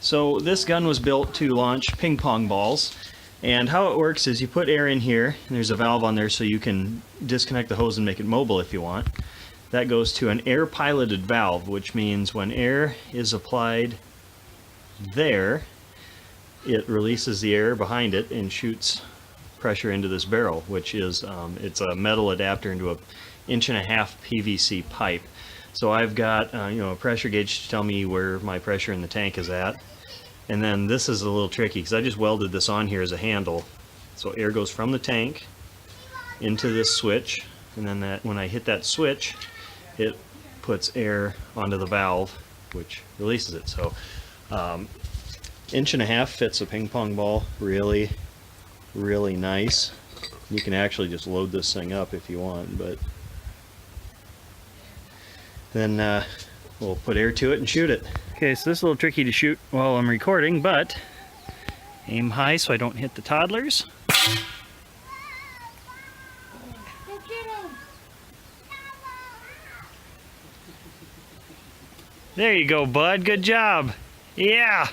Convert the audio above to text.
So this gun was built to launch ping pong balls, and how it works is you put air in here, and there's a valve on there so you can disconnect the hose and make it mobile if you want. That goes to an air piloted valve, which means when air is applied there, it releases the air behind it and shoots pressure into this barrel, which is it's a metal adapter into a 1.5 PVC pipe. So I've got a pressure gauge to tell me where my pressure in the tank is at. And then this is a little tricky because I just welded this on here as a handle. So air goes from the tank into this switch, and then when I hit that switch, it puts air onto the valve, which releases it. So 1.5 fits a ping pong ball really, really nice. You can actually just load this thing up if you want, but then we'll put air to it and shoot it. Okay, so this is a little tricky to shoot while I'm recording, but aim high so I don't hit the toddlers. There you go, bud. Good job. Yeah.